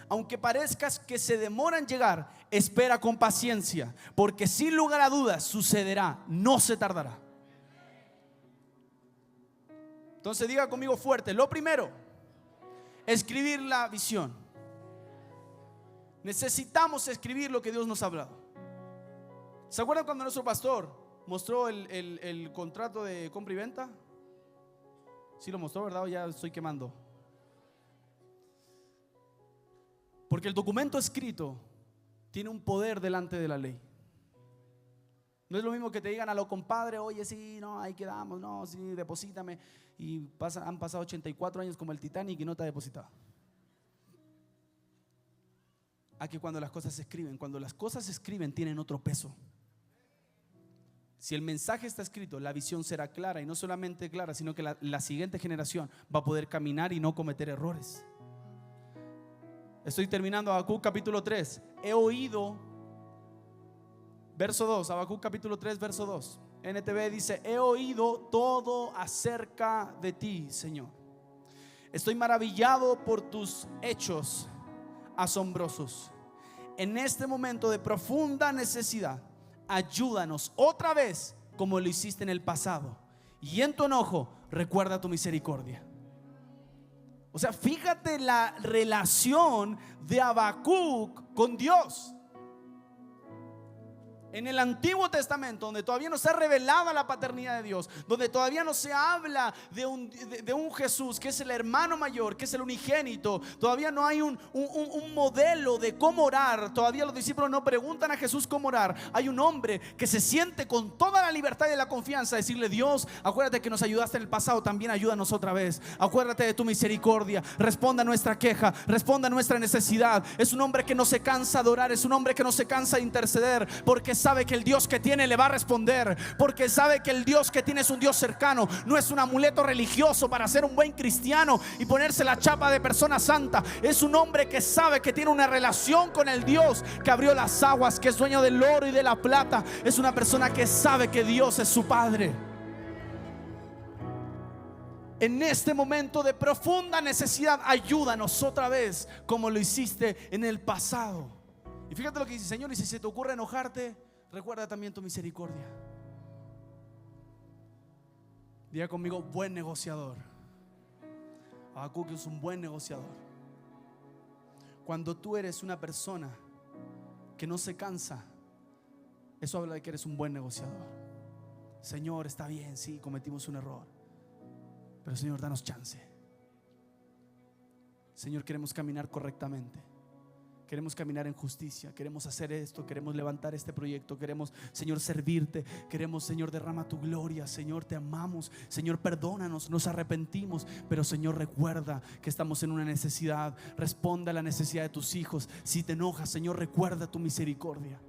A: Aunque parezcas que se demora en llegar, espera con paciencia, porque sin lugar a dudas sucederá, no se tardará. Entonces diga conmigo fuerte: lo primero, escribir la visión. Necesitamos escribir lo que Dios nos ha hablado. ¿Se acuerdan cuando nuestro pastor mostró el contrato de compra y venta? Sí lo mostró, ¿verdad? O ya estoy quemando. Porque el documento escrito tiene un poder delante de la ley. No es lo mismo que te digan a lo compadre: oye, sí, no, ahí quedamos, no, sí, deposítame. Y han pasado 84 años como el Titanic y no te ha depositado. A que cuando las cosas se escriben, tienen otro peso. Si el mensaje está escrito, la visión será clara, y no solamente clara, sino que la siguiente generación va a poder caminar y no cometer errores. Estoy terminando Habacuc capítulo 3. He oído, verso 2, Habacuc capítulo 3, verso 2. NTV dice: he oído todo acerca de ti, Señor. Estoy maravillado por tus hechos asombrosos. En este momento de profunda necesidad, ayúdanos otra vez como lo hiciste en el pasado, y en tu enojo recuerda tu misericordia. O sea, fíjate la relación de Habacuc con Dios. En el Antiguo Testamento, donde todavía no se ha revelado la paternidad de Dios, donde todavía no se habla de un Jesús que es el hermano mayor, que es el unigénito, todavía no hay un modelo de cómo orar. Todavía los discípulos no preguntan a Jesús cómo orar. Hay un hombre que se siente con toda la libertad y la confianza a decirle: Dios, acuérdate que nos ayudaste en el pasado, también ayúdanos otra vez. Acuérdate de tu misericordia, responda a nuestra queja, responda a nuestra necesidad. Es un hombre que no se cansa de orar, es un hombre que no se cansa de interceder, porque sabe que el Dios que tiene le va a responder, porque sabe que el Dios que tiene es un Dios cercano. No es un amuleto religioso para ser un buen cristiano y ponerse la chapa de persona santa. Es un hombre que sabe que tiene una relación con el Dios que abrió las aguas, que es dueño del oro y de la plata. Es una persona que sabe que Dios es su Padre. En este momento de profunda necesidad, ayúdanos otra vez como lo hiciste en el pasado. Y fíjate lo que dice: Señor, y si se te ocurre enojarte, recuerda también tu misericordia. Diga conmigo: buen negociador. Habacuc es un buen negociador. Cuando tú eres una persona que no se cansa, eso habla de que eres un buen negociador. Señor, está bien, sí, cometimos un error, pero Señor, danos chance. Señor, queremos caminar correctamente. Queremos caminar en justicia, queremos hacer esto, queremos levantar este proyecto, queremos, Señor, servirte, queremos, Señor, derrama tu gloria, Señor, te amamos, Señor, perdónanos, nos arrepentimos, pero Señor, recuerda que estamos en una necesidad, responde a la necesidad de tus hijos. Si te enojas, Señor, recuerda tu misericordia.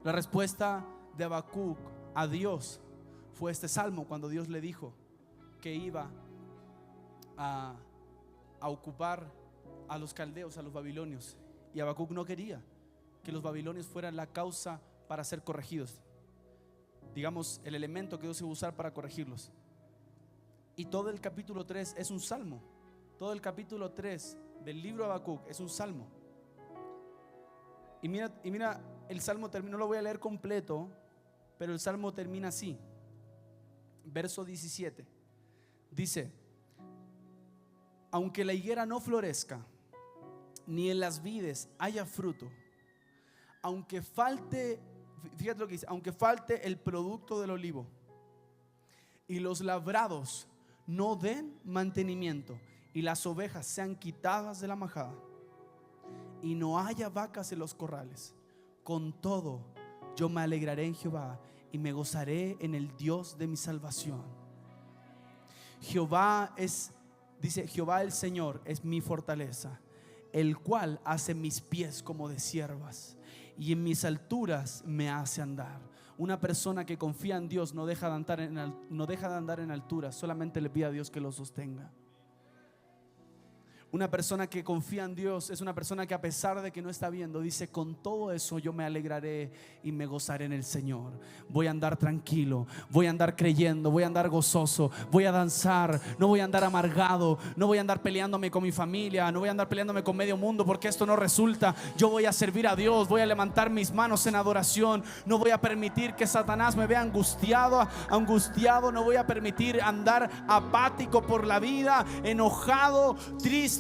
A: La respuesta de Habacuc a Dios fue este salmo, cuando Dios le dijo que iba a ocupar a los caldeos, a los babilonios, y Habacuc no quería que los babilonios fueran la causa para ser corregidos, digamos, el elemento que Dios iba a usar para corregirlos. Y todo el capítulo 3 es un salmo. Todo el capítulo 3 del libro de Habacuc es un salmo. Y mira, el salmo termina, no lo voy a leer completo, pero el salmo termina así. Verso 17 dice: aunque la higuera no florezca, ni en las vides haya fruto, aunque falte, fíjate lo que dice, aunque falte el producto del olivo, y los labrados no den mantenimiento, y las ovejas sean quitadas de la majada, y no haya vacas en los corrales, con todo yo me alegraré en Jehová, y me gozaré en el Dios de mi salvación. Jehová es, dice, Jehová el Señor es mi fortaleza, el cual hace mis pies como de ciervas, y en mis alturas me hace andar. Una persona que confía en Dios no deja de andar en alturas, solamente le pide a Dios que lo sostenga. Una persona que confía en Dios es una persona que, a pesar de que no está viendo, dice: con todo eso yo me alegraré y me gozaré en el Señor. Voy a andar tranquilo, voy a andar creyendo, voy a andar gozoso, voy a danzar, no voy a andar amargado, no voy a andar peleándome con mi familia, no voy a andar peleándome con medio mundo, porque esto no resulta. Yo voy a servir a Dios, voy a levantar mis manos en adoración. No voy a permitir que Satanás me vea angustiado, no voy a permitir andar apático por la vida, enojado, triste,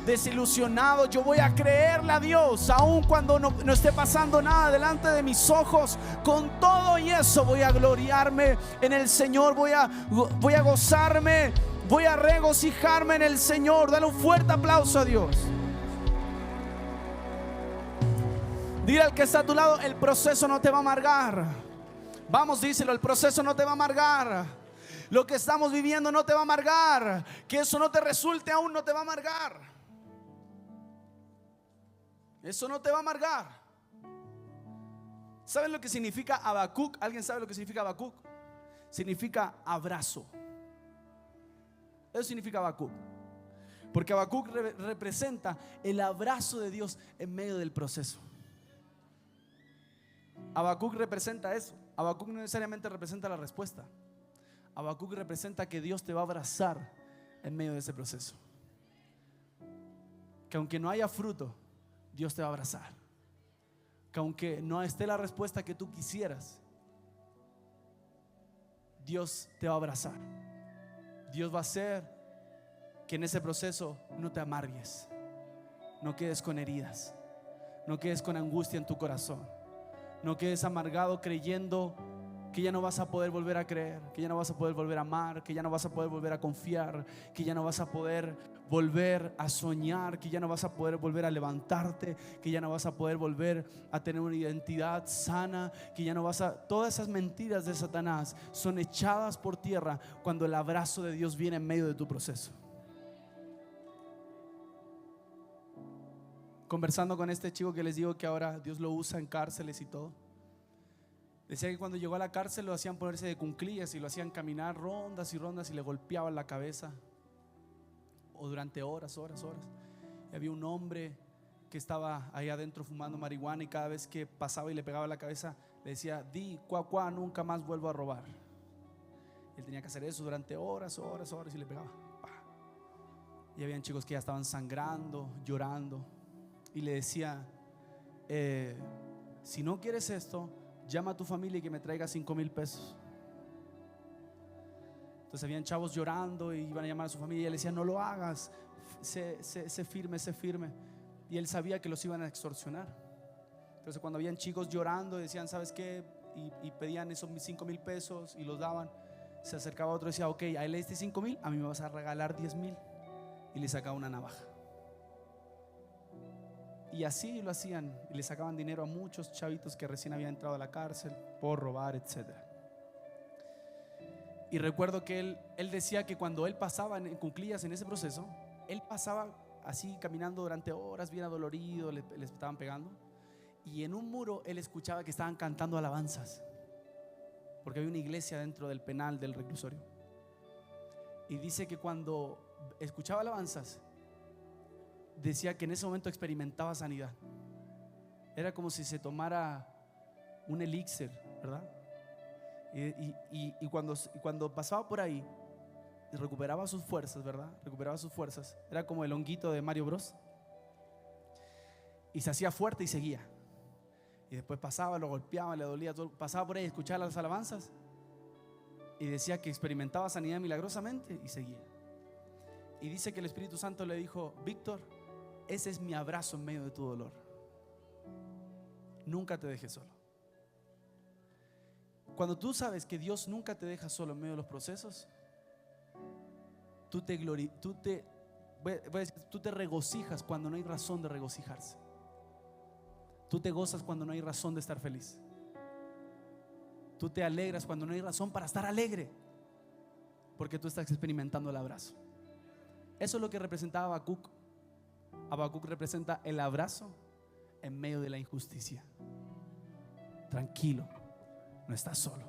A: desilusionado. Yo voy a creerle a Dios aun cuando no esté pasando nada delante de mis ojos. Con todo y eso voy a gloriarme en el Señor, voy a gozarme, voy a regocijarme en el Señor. Dale un fuerte aplauso a Dios. Dile al que está a tu lado: el proceso no te va a amargar. Vamos, díselo: el proceso no te va a amargar. Lo que estamos viviendo no te va a amargar. Que eso no te resulte aún no te va a amargar. Eso no te va a amargar. ¿Saben lo que significa Habacuc? ¿Alguien sabe lo que significa Habacuc? Significa abrazo. Eso significa Habacuc. Porque Habacuc representa el abrazo de Dios en medio del proceso. Habacuc representa eso. Habacuc no necesariamente representa la respuesta. Habacuc representa que Dios te va a abrazar en medio de ese proceso. Que aunque no haya fruto, Dios te va a abrazar. Que aunque no esté la respuesta que tú quisieras, Dios te va a abrazar. Dios va a hacer que en ese proceso no te amargues, no quedes con heridas, no quedes con angustia en tu corazón, no quedes amargado creyendo que ya no vas a poder volver a creer, que ya no vas a poder volver a amar, que ya no vas a poder volver a confiar, que ya no vas a poder volver a soñar, que ya no vas a poder volver a levantarte, que ya no vas a poder volver a tener una identidad sana, que ya no vas a... Todas esas mentiras de Satanás son echadas por tierra cuando el abrazo de Dios viene en medio de tu proceso. Conversando con este chico que les digo que ahora Dios lo usa en cárceles y todo, decía que cuando llegó a la cárcel lo hacían ponerse de cuclillas y lo hacían caminar rondas y rondas y le golpeaban la cabeza, o durante horas. Y había un hombre que estaba ahí adentro fumando marihuana, y cada vez que pasaba y le pegaba la cabeza le decía: di cuá, nunca más vuelvo a robar. Él tenía que hacer eso durante horas y le pegaba. Y habían chicos que ya estaban sangrando, llorando, y le decía: si no quieres esto, llama a tu familia y que me traiga 5,000 pesos. Entonces habían chavos llorando y iban a llamar a su familia y él decía: no lo hagas, sé firme, sé firme. Y él sabía que los iban a extorsionar. Entonces cuando habían chicos llorando y decían: ¿sabes qué? Y pedían esos 5,000 pesos y los daban, se acercaba otro y decía: ok, a él le diste 5,000, a mí me vas a regalar 10,000. Y le sacaba una navaja. Y así lo hacían, y le sacaban dinero a muchos chavitos que recién habían entrado a la cárcel por robar, etc. Y recuerdo que él decía que cuando él pasaba en cuclillas en ese proceso, él pasaba así caminando durante horas, bien adolorido, le estaban pegando, y en un muro él escuchaba que estaban cantando alabanzas, porque había una iglesia dentro del penal del reclusorio. Y dice que cuando escuchaba alabanzas, decía que en ese momento experimentaba sanidad. Era como si se tomara un elixir, ¿verdad? Y cuando pasaba por ahí, recuperaba sus fuerzas, ¿verdad? Recuperaba sus fuerzas. Era como el honguito de Mario Bros. Y se hacía fuerte y seguía. Y después pasaba, lo golpeaba, le dolía todo. Pasaba por ahí, escuchaba las alabanzas y decía que experimentaba sanidad milagrosamente y seguía. Y dice que el Espíritu Santo le dijo: Víctor, ese es mi abrazo en medio de tu dolor. Nunca te dejes solo. Cuando tú sabes que Dios nunca te deja solo en medio de los procesos, tú te regocijas cuando no hay razón de regocijarse. Tú te gozas cuando no hay razón de estar feliz. Tú te alegras cuando no hay razón para estar alegre, porque tú estás experimentando el abrazo. Eso es lo que representaba Habacuc. Habacuc representa el abrazo en medio de la injusticia. Tranquilo, no estás solo.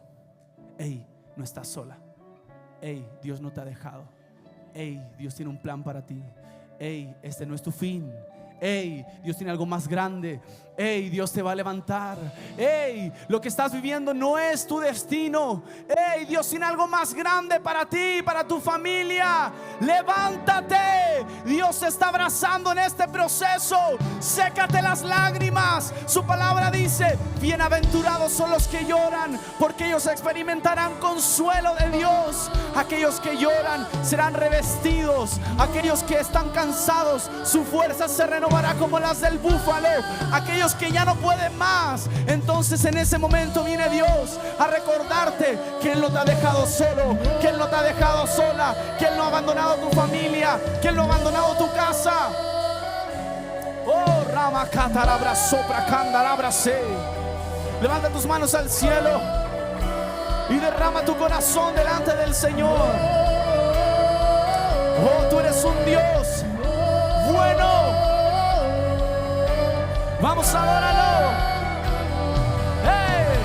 A: Ey, no estás sola. Ey, Dios no te ha dejado. Ey, Dios tiene un plan para ti. Ey, este no es tu fin. Ey, Dios tiene algo más grande. Ey, Dios te va a levantar. Ey, lo que estás viviendo no es tu destino. Ey, Dios tiene algo más grande para ti, para tu familia. Levántate. Dios te está abrazando en este proceso. Sécate las lágrimas. Su palabra dice: bienaventurados son los que lloran, porque ellos experimentarán consuelo de Dios. Aquellos que lloran serán revestidos. Aquellos que están cansados, su fuerza se renovará como las del búfalo. Aquellos que ya no pueden más, entonces en ese momento viene Dios a recordarte que Él no te ha dejado solo, que Él no te ha dejado sola, que Él no ha abandonado tu familia, que Él no ha abandonado tu casa. Oh, Ramacatarabra sopra candarabra se. Levanta tus manos al cielo y derrama tu corazón delante del Señor. Oh, tú eres un Dios bueno. Vamos a adorarlo. Hey.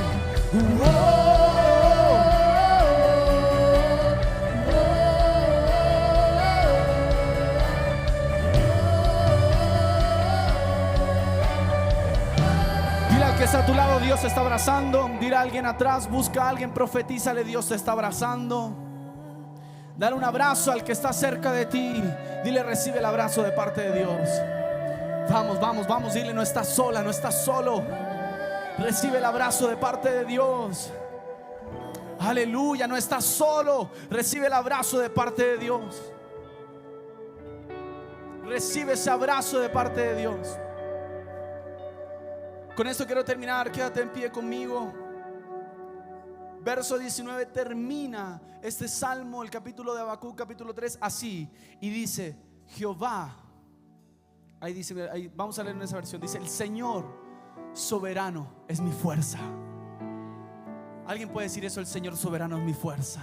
A: Dile al que está a tu lado: Dios te está abrazando. Dile a alguien atrás: busca a alguien, profetízale: Dios te está abrazando. Dale un abrazo al que está cerca de ti. Dile: recibe el abrazo de parte de Dios. Vamos, vamos, vamos, dile: no estás sola, no estás solo. Recibe el abrazo de parte de Dios. Aleluya, no estás solo. Recibe el abrazo de parte de Dios. Recibe ese abrazo de parte de Dios. Con esto quiero terminar. Quédate en pie conmigo. Verso 19 termina este salmo, el capítulo de Habacuc, capítulo 3, así. Y dice: Jehová. Ahí dice, ahí, vamos a leer en esa versión. Dice: el Señor soberano es mi fuerza. ¿Alguien puede decir eso? El Señor soberano es mi fuerza.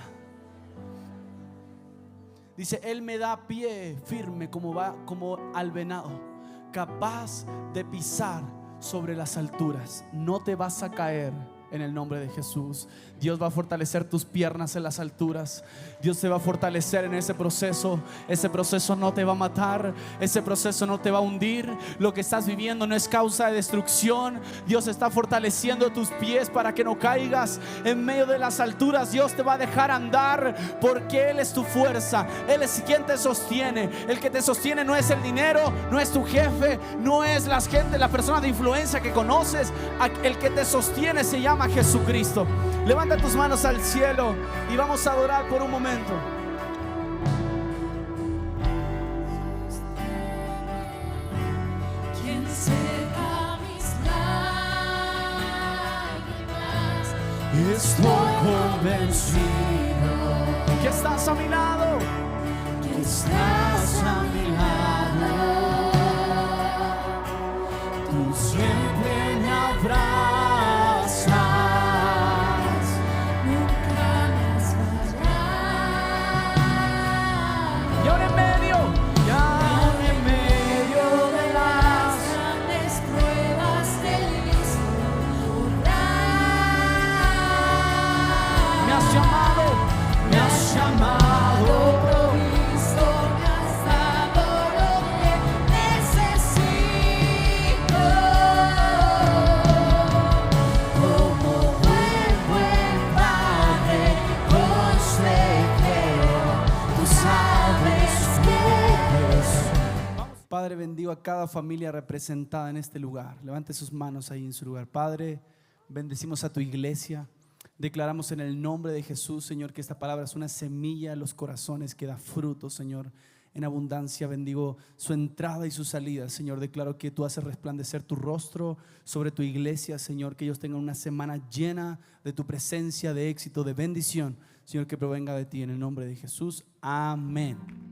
A: Dice: Él me da pie firme como al venado, capaz de pisar sobre las alturas. No te vas a caer. En el nombre de Jesús, Dios va a fortalecer tus piernas en las alturas. Dios te va a fortalecer en ese proceso. Ese proceso no te va a matar. Ese proceso no te va a hundir. Lo que estás viviendo no es causa de destrucción. Dios está fortaleciendo tus pies para que no caigas. En medio de las alturas Dios te va a dejar andar, porque Él es tu fuerza. Él es quien te sostiene. El que te sostiene no es el dinero, no es tu jefe, no es la gente, la persona de influencia que conoces. El que te sostiene se llama Jesucristo. Levanta tus manos al cielo y vamos a adorar por un momento. estoy convencido que estás a mi lado, que estás a mi lado. Tú siempre me abrazas, nunca me fallarás. Y ahora en medio, y ahora en medio de las grandes pruebas del me has llamado, provisto, me has dado lo que necesito. Como buen padre, os le creo, tú sabes que es. Padre, bendigo a cada familia representada en este lugar. Levante sus manos ahí en su lugar. Padre, bendecimos a tu iglesia. Declaramos en el nombre de Jesús, Señor, que esta palabra es una semilla en los corazones que da fruto, Señor, en abundancia. Bendigo su entrada y su salida, Señor. Declaro que tú haces resplandecer tu rostro sobre tu iglesia, Señor. Que ellos tengan una semana llena de tu presencia, de éxito, de bendición, Señor, que provenga de ti en el nombre de Jesús. Amén.